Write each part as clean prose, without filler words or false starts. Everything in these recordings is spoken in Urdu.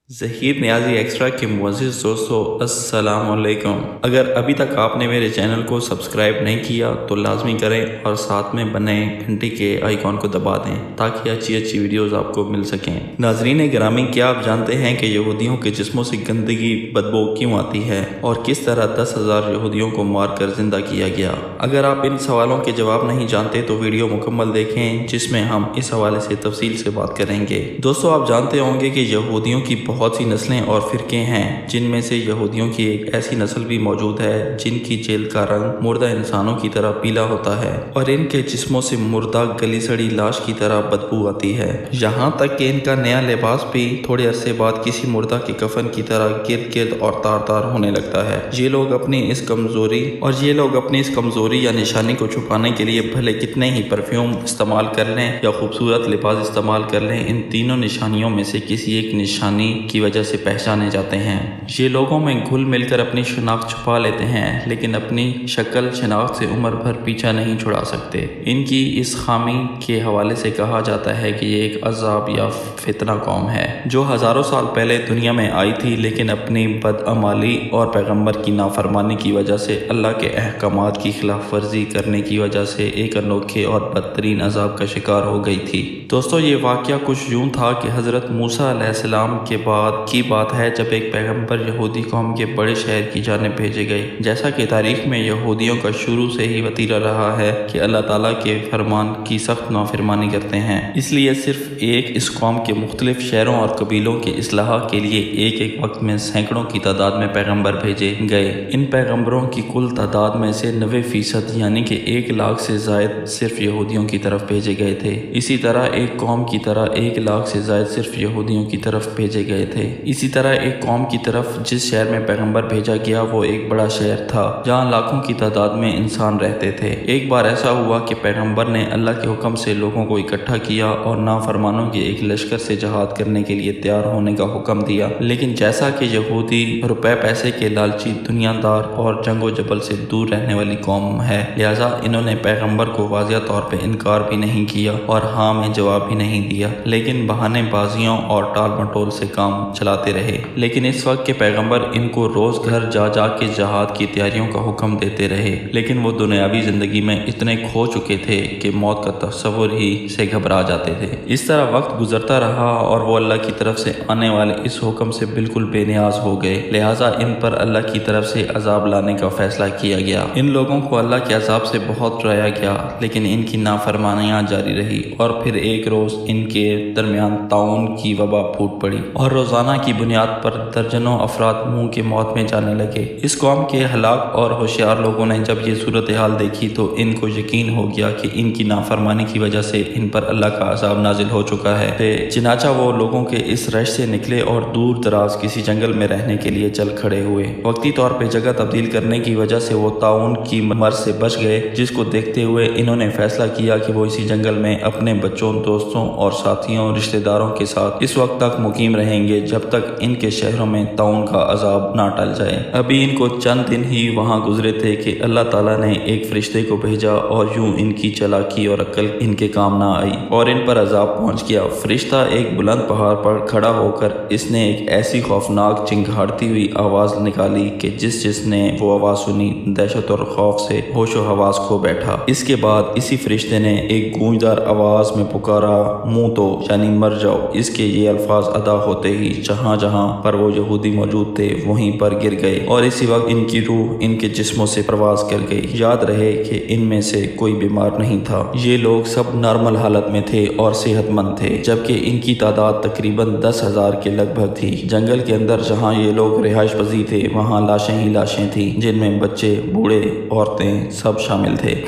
ظہیر نیازی ایکسٹرا کے معزز دوستو السلام علیکم۔ اگر ابھی تک آپ نے میرے چینل کو سبسکرائب نہیں کیا تو لازمی کریں اور ساتھ میں بنے گھنٹی کے آئیکن کو دبا دیں تاکہ اچھی ویڈیوز آپ کو مل سکیں۔ ناظرین گرامی، کیا آپ جانتے ہیں کہ یہودیوں کے جسموں سے گندگی بدبو کیوں آتی ہے اور کس طرح 10,000 یہودیوں کو مار کر زندہ کیا گیا؟ اگر آپ ان سوالوں کے جواب نہیں جانتے تو ویڈیو مکمل دیکھیں جس میں ہم اس حوالے سے تفصیل سے بات کریں گے۔ دوستو، آپ جانتے ہوں گے کہ یہودیوں کی بہت سی نسلیں اور فرقے ہیں، جن میں سے یہودیوں کی ایک ایسی نسل بھی موجود ہے جن کی جلد کا رنگ مردہ انسانوں کی طرح پیلا ہوتا ہے اور ان کے جسموں سے مردہ گلی سڑی لاش کی طرح بدبو آتی ہے، یہاں تک کہ ان کا نیا لباس بھی تھوڑے عرصے بعد کسی مردہ کے کفن کی طرح گرد اور تار ہونے لگتا ہے۔ یہ لوگ اپنی اس کمزوری یا نشانی کو چھپانے کے لیے بھلے کتنے ہی پرفیوم استعمال کر لیں یا خوبصورت لباس استعمال کر لیں، ان تینوں نشانیوں میں سے کسی ایک نشانی کی وجہ سے پہچانے جاتے ہیں۔ یہ لوگوں میں گھل مل کر اپنی شناخت چھپا لیتے ہیں لیکن اپنی شکل شناخت سے عمر بھر پیچھا نہیں چھڑا سکتے۔ ان کی اس خامی کے حوالے سے کہا جاتا ہے کہ یہ ایک عذاب یا فتنہ قوم ہے جو ہزاروں سال پہلے دنیا میں آئی تھی، لیکن اپنی بدعمالی اور پیغمبر کی نافرمانی کی وجہ سے، اللہ کے احکامات کی خلاف ورزی کرنے کی وجہ سے ایک انوکھے اور بدترین عذاب کا شکار ہو گئی تھی۔ دوستو، یہ واقعہ کچھ یوں تھا کہ حضرت موسیٰ علیہ السلام کے بعد کی بات ہے جب ایک پیغمبر یہودی قوم کے بڑے شہر کی جانب بھیجے گئے۔ جیسا کہ تاریخ میں یہودیوں کا شروع سے ہی وتیرہ رہا ہے کہ اللہ تعالیٰ کے فرمان کی سخت نافرمانی کرتے ہیں، اس لیے صرف اس قوم کے مختلف شہروں اور قبیلوں کے اصلاح کے لیے ایک وقت میں سینکڑوں کی تعداد میں پیغمبر بھیجے گئے۔ ان پیغمبروں کی کل تعداد میں سے 90% یعنی کہ 1 لاکھ سے زائد صرف یہودیوں کی طرف بھیجے گئے تھے۔ اسی طرح ایک قوم کی طرح 1 لاکھ سے زائد صرف یہودیوں کی طرف بھیجے گئے تھے۔ اسی طرح ایک قوم کی طرف جس شہر میں پیغمبر بھیجا گیا وہ ایک بڑا شہر تھا جہاں لاکھوں کی تعداد میں انسان رہتے تھے۔ ایک بار ایسا ہوا کہ پیغمبر نے اللہ کے حکم سے لوگوں کو اکٹھا کیا اور نافرمانوں کے ایک لشکر سے جہاد کرنے کے لیے تیار ہونے کا حکم دیا، لیکن جیسا کہ یہودی روپے پیسے کے لالچی، دنیا دار اور جنگ و جبل سے دور رہنے والی قوم ہے، لہٰذا انہوں نے پیغمبر کو واضح طور پہ انکار بھی نہیں کیا اور ہاں میں جواب بھی نہیں دیا، لیکن بہانے بازیوں اور ٹال مٹول سے کام چلاتے رہے۔ لیکن اس وقت کے پیغمبر ان کو روز گھر جا کے جہاد کی تیاریوں کا حکم دیتے رہے، لیکن وہ دنیاوی زندگی میں اتنے کھو چکے تھے کہ موت کا تصور ہی سے گھبرا جاتے تھے۔ اس طرح وقت گزرتا رہا اور وہ اللہ کی طرف سے آنے والے اس حکم سے بالکل بے نیاز ہو گئے، لہٰذا ان پر اللہ کی طرف سے عذاب لانے کا فیصلہ کیا گیا۔ ان لوگوں کو اللہ کے عذاب سے بہت ڈرایا گیا، لیکن ان کی نافرمانیاں جاری رہی اور پھر ایک روز ان کے درمیان طاعون کی وبا پھوٹ پڑی اور روزانہ کی بنیاد پر درجنوں افراد منہ کی موت میں جانے لگے۔ اس قوم کے ہلاک اور ہوشیار لوگوں نے جب یہ صورتحال دیکھی تو ان کو یقین ہو گیا کہ ان کی نافرمانی کی وجہ سے ان پر اللہ کا عذاب نازل ہو چکا ہے، چنانچہ وہ لوگوں کے اس رش سے نکلے اور دور دراز کسی جنگل میں رہنے کے لیے چل کھڑے ہوئے۔ وقتی طور پہ جگہ تبدیل کرنے کی وجہ سے وہ طاعون کی مرض سے بچ گئے، جس کو دیکھتے ہوئے انہوں نے فیصلہ کیا کہ وہ اسی جنگل میں اپنے بچوں، دوستوں اور ساتھیوں، رشتہ داروں کے ساتھ اس وقت تک مقیم رہیں گے جب تک ان کے شہروں میں طاعون کا عذاب نہ ٹل جائے۔ ابھی ان کو چند دن ہی وہاں گزرے تھے کہ اللہ تعالیٰ نے ایک فرشتے کو بھیجا اور یوں ان کی چالاکی اور عقل ان کے کام نہ آئی اور ان پر عذاب پہنچ گیا۔ فرشتہ ایک بلند پہاڑ پر کھڑا ہو کر اس نے ایک ایسی خوفناک چنگھاڑتی ہوئی آواز نکالی کہ جس نے وہ آواز سنی دہشت اور خوف سے ہوش و حواس کھو بیٹھا۔ اس کے بعد اسی فرشتے نے ایک گونجدار آواز میں پکارا، منہ تو یعنی مر جاؤ۔ اس کے یہ الفاظ ادا ہوتے ہی جہاں پر وہ یہودی موجود تھے وہیں پر گر گئے اور اسی وقت ان کی روح ان کے جسموں سے پرواز کر گئی۔ یاد رہے کہ ان میں سے کوئی بیمار نہیں تھا، یہ لوگ سب نارمل حالت میں تھے اور صحت مند تھے، جبکہ ان کی تعداد تقریباً 10,000 کے لگ بھگ تھی۔ جنگل کے اندر جہاں یہ لوگ رہائش پذیر تھے وہاں لاشیں ہی لاشیں تھیں، جن میں بچے، بوڑھے، عورتیں سب شامل تھے،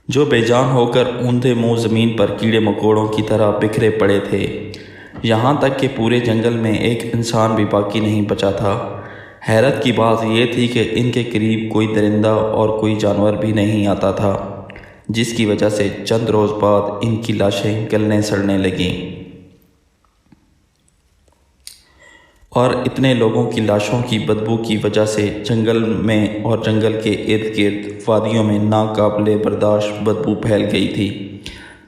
جو بے جان ہو کر اوندھے منہ زمین پر کیڑے مکوڑوں کی طرح بکھرے پڑے تھے، یہاں تک کہ پورے جنگل میں ایک انسان بھی باقی نہیں بچا تھا۔ حیرت کی بات یہ تھی کہ ان کے قریب کوئی درندہ اور کوئی جانور بھی نہیں آتا تھا، جس کی وجہ سے چند روز بعد ان کی لاشیں گلنے سڑنے لگیں اور اتنے لوگوں کی لاشوں کی بدبو کی وجہ سے جنگل میں اور جنگل کے ارد گرد وادیوں میں ناقابل برداشت بدبو پھیل گئی تھی۔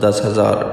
10,000